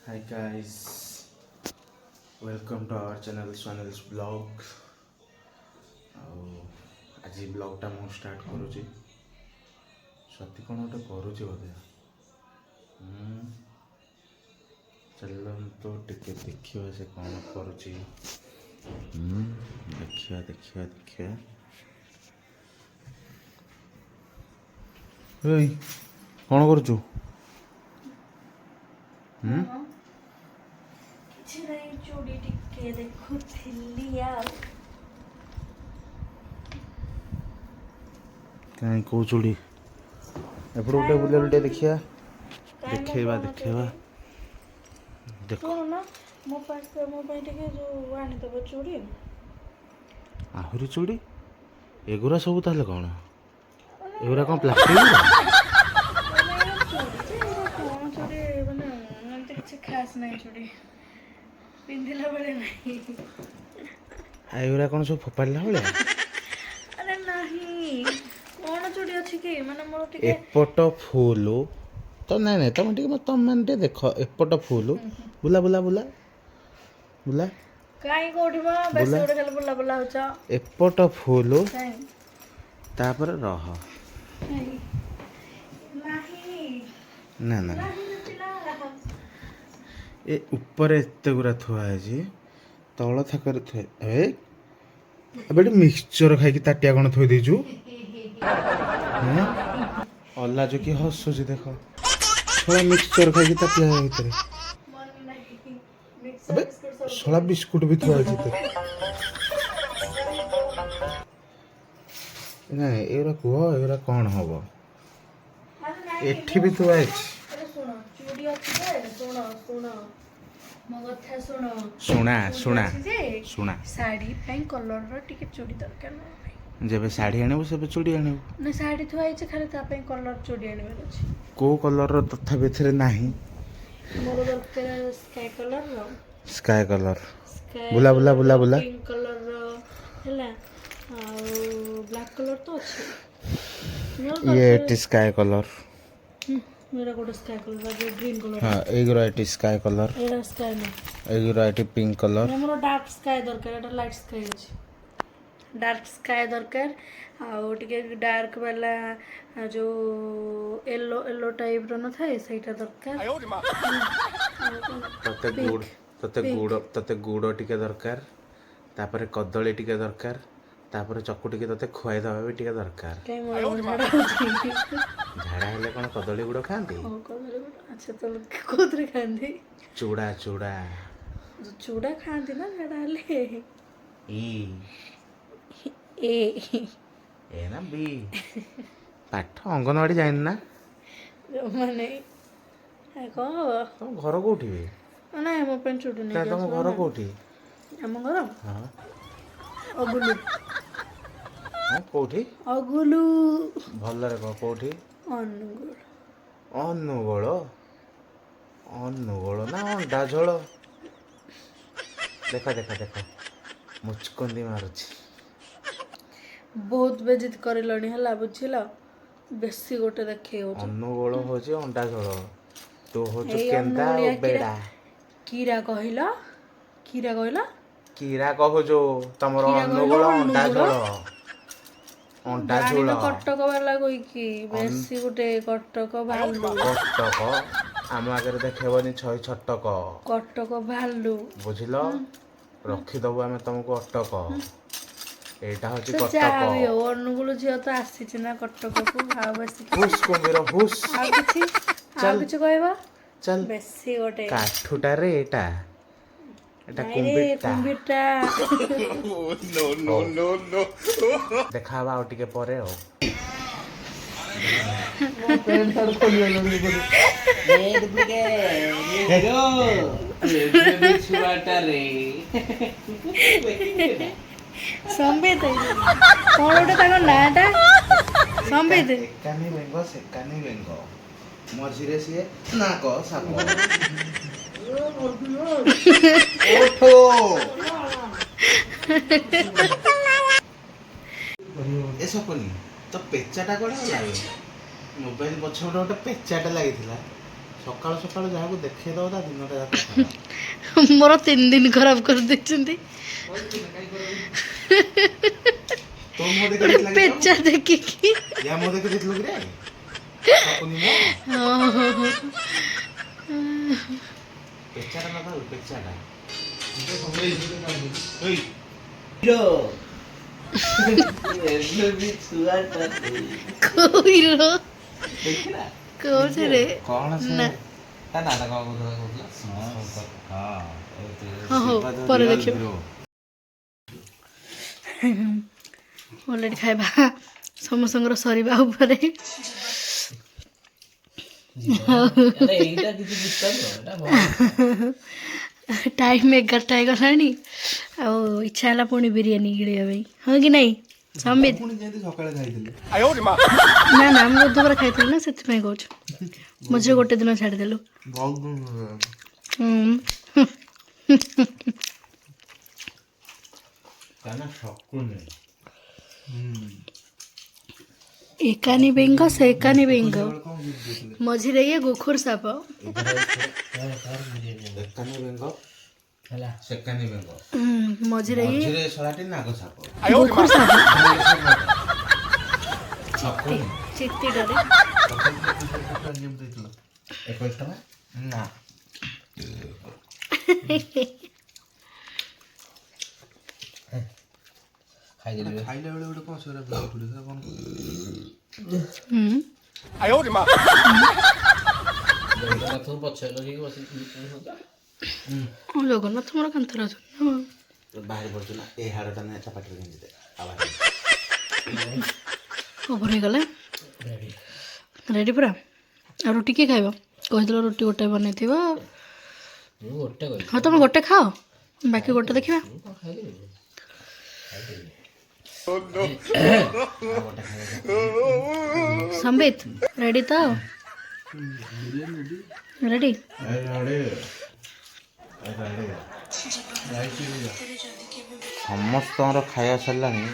Hi guys, welcome to our channel Swanel's vlog. ଆଉ ଆଜି ବ୍ଲଗ୍ଟା ମୁଁ ଷ୍ଟାର୍ଟ କରୁଛି। ସତୀ କ'ଣ ଗୋଟେ କରୁଛି ବୋଧେ। ଚାଲନ୍ତୁ ଟିକେ ଦେଖିବା ସେ କ'ଣ କରୁଛି। ଦେଖିବା। ଏଇ କ'ଣ କରୁଛୁ? କିଛି ନାହିଁ ଚୁଡ଼ି ଟିକେ ଦେଖୁଥିଲି ଆଉ। କାହିଁ କୋଉ ଚୁଡ଼ି? ଏପଟେ ଗୋଟେ ବୁଲେଇ ଟିକେ ଦେଖିବା। ଦେଖେଇବା ଦେଖ। ମୋ ପାଇଁ ଟିକେ ଯୋଉ ଆଣିଦେବ ଚୁଡ଼ି। ଆହୁରି ଚୁଡ଼ି? ଏଗୁରା ସବୁ ତାହେଲେ କ'ଣ? ଏଗୁରା କ'ଣ ପ୍ଲାଷ୍ଟିକ୍? କ'ଣ ଚୁଡ଼ି ମାନେ ଏମିତି କିଛି ଖାସ୍ ନାହିଁ ଚୁଡ଼ି ପିନ୍ଧିଲା ବେଳେ ନାହିଁ। ଏଗୁରା କ'ଣ ସବୁ ଫୋପାଡ଼ିଲା ଭଳିଆ? ଆରେ ନାହିଁ କ'ଣ ଚୁଡ଼ି ଅଛି କି ମାନେ ମୋର ଟିକେ ଏପଟ ଫୁଲ ତ ନାଇଁ ତମେ ଟିକେ ଦେଖ ଏପଟ ଫୁଲ ବୁଲା କାଇଁ କୋଉଠି ବା ବେଶୀ ଗୋଟେ ଖାଲି ବୁଲା ହଉଛ। ଏପଟ ଫୁଲ ତାପରେ ରହ। ନା ଏ ଉପରେ ଏତେ ଗୁରା ଥୁଆ ହେଇଛି ତଳ ଥାକରେ ଥୁଆ ଏବେ ମିକ୍ସଚର ଖାଇକି ତାଟିଆ କ'ଣ ଥୋଇ ଦେଇଛୁ? ଅଲାଜୁ କି ହସୁଛି ଦେଖ। ଶଳା ମିକ୍ସଚର ଖାଇକି ତାଟିଆ ଭିତରେ ଶଳା ବିସ୍କୁଟ ବି ଥୁଆ ହେଇଛି। ନାଇଁ ଏଗୁରା କୁହ ଏଗୁରା କ'ଣ ହବ? ଏଠି ବି ଥୁଆ ହେଇଛି। ଶୁଣା ଶାଢ଼ୀ ପାଇଁ କଲର୍ର ଟିକେ ଚୁଡ଼ି ଦରକାର ନାହିଁ। ଯେବେ ଶାଢ଼ୀ ଆଣିବୁ ସେବେ ଚୁଡ଼ି ଆଣିବୁ। ନା ଶାଢ଼ୀ ଥୁଆ ହେଇଛି ଖାଲି ତା ପାଇଁ କଲର୍ ଚୁଡ଼ି ଆଣିବାର ଅଛି। କୋଉ କଲର୍ର ତଥାପି ଏଥିରେ ନାହିଁ? ମୋର ଦରକାର ସ୍କାଏ କଲର୍ର। ସ୍କାଏ କଲର୍ ବୁଲା ପିଙ୍କ କଲର୍ର ହେଲା ଆଉ ବ୍ଲାକ୍ କଲର୍ ତ ଅଛି। ଏଠି ସ୍କାଏ କଲର୍। मेरा गोटे स्काई कलर जो ग्रीन कलर हाँ एगुरा एटी स्काई कलर एटा स्काई ना एगुरा एटी पिंक कलर हमरो डार्क स्काई दरकार एटा लाइट स्काई अछि डार्क स्काई दरकार आ टिके डार्क वाला जो येलो टाइप रो न थाए सेटा दरकार तते गुड़ टिके दरकार तापरे कदली टिके दरकार तापर चकु टिके तते खुआई दबा भी टिके दरकार। झाड़ा हेले कोन कदली गुड़ खांती? अच्छा तो कोतरे खांती चूड़ा खांती ना झाड़ा हेले ई ए ना बी पाठ अंगनवाड़ी जाइन ना माने को तुम घर कोठी बे ना मो पेन चुडी नहीं तुम घर कोठी? हम घर हां अगुलू हां कोठी अगुलू भल्लरे को कोठी? ଅନୁଗୁଳ ନା ଅଣ୍ଡା ଝୋଳ? ଦେଖ ମୁଚକୁଣ୍ଡି ମାରୁଛି। ବହୁତ ବେଜିତ କରିଲଣି ହେଲା ବୁଝିଲ ବେଶୀ ଗୋଟେ ଦେଖେଇ ହଉଛି। ଅନୁଗୁଳ ହଉଛି ଅଣ୍ଡା ଝୋଳ ତୁ ହଉଛୁ କେନ୍ତା ବେଡା। କିରା କହୁଛୁ ତମର ଅନୁଗୁଳ ଅଣ୍ଡା ଝୋଳ ଅଣ୍ଡା ଝୋଳ କଟକ ବାଲା କହିକି ବେଶୀ ଗୋଟେ କଟକ ଭାଲୁ କଟକ ଆମ ଆଗରେ ଦେଖେଇବନି ଛଇ ଛଟକ କଟକ ଭାଲୁ ବୁଝିଲ ରଖିଦବୁ ଆମେ ତମକୁ ଅଟକ। ଏଇଟା ହଉଛି କଟକ। ଅନୁଗୁଳ ଝିଅ ତ ଆସିଛି ନା କଟକକୁ ଆଉ ବେଶୀ ହୁସ୍ କୁମ୍ଭୀର ହୁସ୍ ଆଉ କିଛି କହିବ ଚାଲ ବେଶୀ ଗୋଟେ କାଠୁଟାରେ ଏଇଟା କୁମ୍ଭୀରଟା ଦେଖାବା ଆଉ ଟିକେ ପରେ ଆଉ ସମ୍ବିତ କଣ ଗୋଟେ ତାଙ୍କ ନାଁଟା ସମ୍ବିତ ଏକାନି ବେଙ୍ଗ ମଝିରେ ସିଏ ନାକ ସାପ ଏ ସପନି ତ ପେଚାଟା କଣ ହେଲା? ମୋବାଇଲ ପଛ ଗୋଟେ ପେଚାଟା ଲାଗିଥିଲା ସକାଳୁ ସକାଳୁ ଯାହାକୁ ଦେଖେଇଦବ ତା ଦିନଟା ଯାକ ଖରାପ। ମୋର 3 ଦିନ ଖରାପ କରିଦେଇଛନ୍ତି। ତୋ ମୁହଁ ଦେଖି ଦେଇଥିଲା କି ପେଚା ଦେଖିକି। ୟା ମୁହଁ ଦେଖି ଦେଇଥିଲୁ କି ରେ? ସପୁନି ମୁହଁ ପେଚାଟା ନା ଧରୁ ପେଚାଟା। ଏଇ କୋଇର ଦେଖିଲା କୋଉଥିରେ କଣ ସେ ନା ତା ନାଟା କଣ କହୁଥିଲା? ହଁ ହଉ ପରେ ଦେଖିବ। ଅଲରେଡ଼ି ଖାଇବା ସମସ୍ତଙ୍କର ସରିବା ଉପରେ। ଟାଇମ୍ 11ଟା ହେଇଗଲାଣି ଆଉ ଇଚ୍ଛା ହେଲା ପୁଣି ବିରିୟାନୀ ଗିଳିବା ପାଇଁ, ହଁ କି ନାଇଁ ସମ୍ବିତ? ପୁଣି ଯେମିତି ସକାଳେ ଖାଇଥିଲି। ନା ନା ଆମେ ବୁଧବାର ଖାଇଥିଲୁ ନା, ସେଥିପାଇଁ କହୁଛୁ। ମଝିରେ ଗୋଟେ ଦିନ ଛାଡ଼ିଦେଲୁ। ବହୁତ ଦିନ ସକୁନି। ଏକାନି ବେଙ୍ଗ ସେକାନି ବେଙ୍ଗ, ମଝିରେ ଇଏ ଗୋଖର ସାପ। ଏକାନି ବେଙ୍ଗ ହେଲା ସେକାନି ବେଙ୍ଗ, ମଝିରେ ଇଏ ମଝିରେ ଶଳାଟି ନାଗ ସାପ। ଗୋଖର ସାପ ସକୁନି ଚିତିଟାରେ 21 ଟଙ୍କା ନା ଖାଇଲା ବେଳେ ଗୋଟେ କଣ ସେଗୁରା କଣ ଜଗନ୍ନାଥ ମୋର କାନ୍ଥରେ ଅଛନ୍ତି। ବାହାରି ପଡୁଛୁ ନା ଏ ହାଡ଼ଟା ନା ତା ପାଟିରେ ଗେଞ୍ଜିଦେ ଓଭର ହେଇଗଲା। ରେଡ଼ି ପୁରା। ଆଉ ରୁଟି କିଏ ଖାଇବ? କହିଥିଲ ରୁଟି ଗୋଟେ ବନେଇଥିବ। ହଁ ତମେ ଗୋଟେ ଖାଅ, ବାକି ଗୋଟେ ଦେଖିବା। ସମ୍ବିତ ରେଡ଼ି ତ? ରେଡ଼ି? ସମସ୍ତଙ୍କର ଖାଇବା ସରିଲାଣି,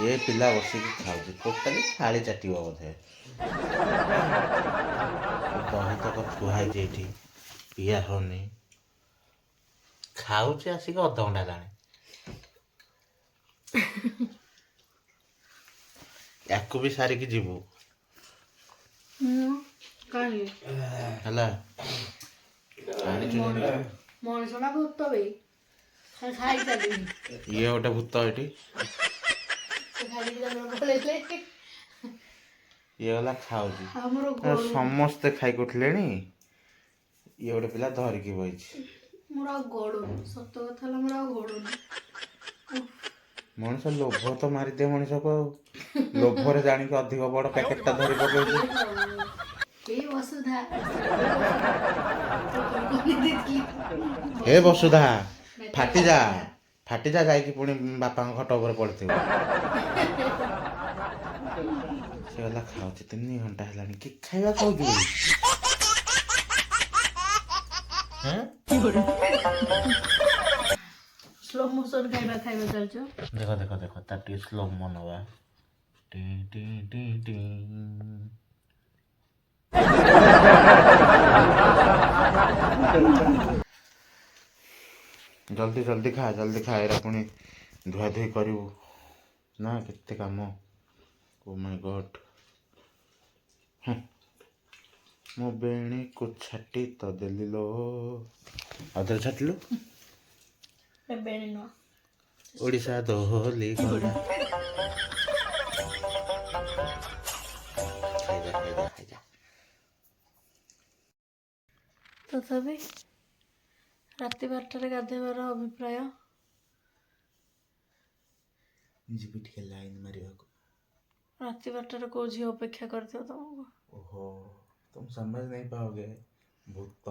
ଏ ପିଲା ବସିକି ଖାଉଛି। ଟୋଟାଲି ଥାଳି ଚାଟିବ ବୋଧେ। ଦହି ତକ ଥୁଆ ହେଇଛି ଏଇଠି, ପିଆ ହଉନି, ଖାଉଛି ଆସିକି ଅଧଘଣ୍ଟା ହେଲାଣି। ୟାକୁ ବି ସାରିକି ଯିବୁ ହେଲା। ମଣିଷ ନା ଭୂତ ବେ? ଖାଇ ଚାଲିବି। ଇଏ ଗୋଟେ ଭୂତ ଏଠି। ଇଏ ଗଲା ଖାଉଛି। ସମସ୍ତେ ଖାଇକି ଉଠିଲେଣି, ଇଏ ଗୋଟେ ପିଲା ଧରିକି ବଇଛି। ମୋର ଆଉ ଗଡୁନି, ସତ କଥା ହେଲା ମୋର ଆଉ ଗଡୁନି। ମଣିଷ ଲୋଭ ତ ମାରିଦିଏ ମଣିଷକୁ ଆଉ। ଲୋଭରେ ଜାଣିକି ଅଧିକ ବଡ ପ୍ୟାକେଟଟା ଧରି ପକେଇଛି। ହେ ବସୁଧା ଫାଟିଯା ଫାଟିଯା, ଯାଇକି ପୁଣି ବାପାଙ୍କ ଖଟ ଉପରେ ପଡ଼ିଥିବ। ସେ ଗଲା ଖାଉଛି 3 ଘଣ୍ଟା ହେଲାଣି। କି ଖାଇବା ଖାଉଛୁ? ସ୍ଲୋ ମୋସନ ଖାଇବା ଚାଲିଛ। ଦେଖ ଦେଖ ଦେଖ, ତାର ଟିକେ ସ୍ଲୋ ମୋ ନବା। ଟି ଟି ଟି ଟି ଜଲ୍ଦି ଜଲ୍ଦି ଖା, ଜଲ୍ଦି ଖା। ଏରା ପୁଣି ଧୁଆଧୁଇ କରିବୁ ନା, କେତେ କାମ। ଓ ମାଇ ଗଡ୍। ମୋ ବେଣୀକୁ ଛାଟି ତ ଦେଲି ଲୋ। ଆଉ ଥରେ ଛାଟିଲୁ। ବେଣୀ ନୁହଁ, ଓଡ଼ିଶା ଦୋହଲି ଗଲା। ଖାଇଯା ଖାଇଯା ଖାଇଯା। ତଥାପି ରାତି 12ଟାରେ ଗାଧୋଇବାର ଅଭିପ୍ରାୟ? ଯିବି ଟିକେ ଲାଇନ୍ ମାରିବାକୁ। ରାତି 12ଟାରେ କୋଉ ଝିଅ ଅପେକ୍ଷା କରିଥିବ ତମକୁ? ओहो, तुम समझ नहीं पाओगे, भूत।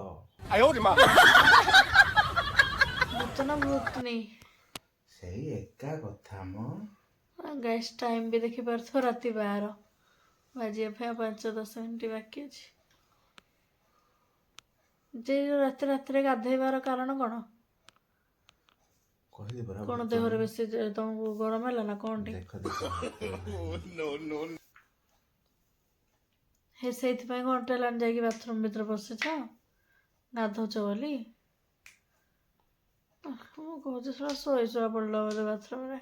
ଭୂତ ନା ଭୂତନି? ସେଇ ଏକା କଥା ମ। ଗାଇସ୍ ଟାଇମ୍ ବି ଦେଖିପାରୁଥିବ, ରାତି 12 ବାଜିବା ପାଇଁ 5-10 ମିନିଟ୍ ବାକି ଅଛି। ଯେ ରାତିରେ ଗାଧୋଇବାର କାରଣ କ'ଣ? କହିଲି ପରା, କ'ଣ ଦେହରେ ବେଶୀ ତମକୁ ଗରମ ହେଲା ନା କ'ଣ? ଦେଖ ଦେଖ। ହେ ସେଇଥିପାଇଁ ଘଣ୍ଟେ ହେଲାଣି ଯାଇକି ବାଥରୁମ୍ ଭିତରେ ବସିଛ ଗାଧଉଛ ବୋଲି। ମୁଁ କହୁଛି ଶୋଇ ଶୁଆ ପଡ଼ିଲ ବୋଧେ ବାଥରୁମ୍ରେ।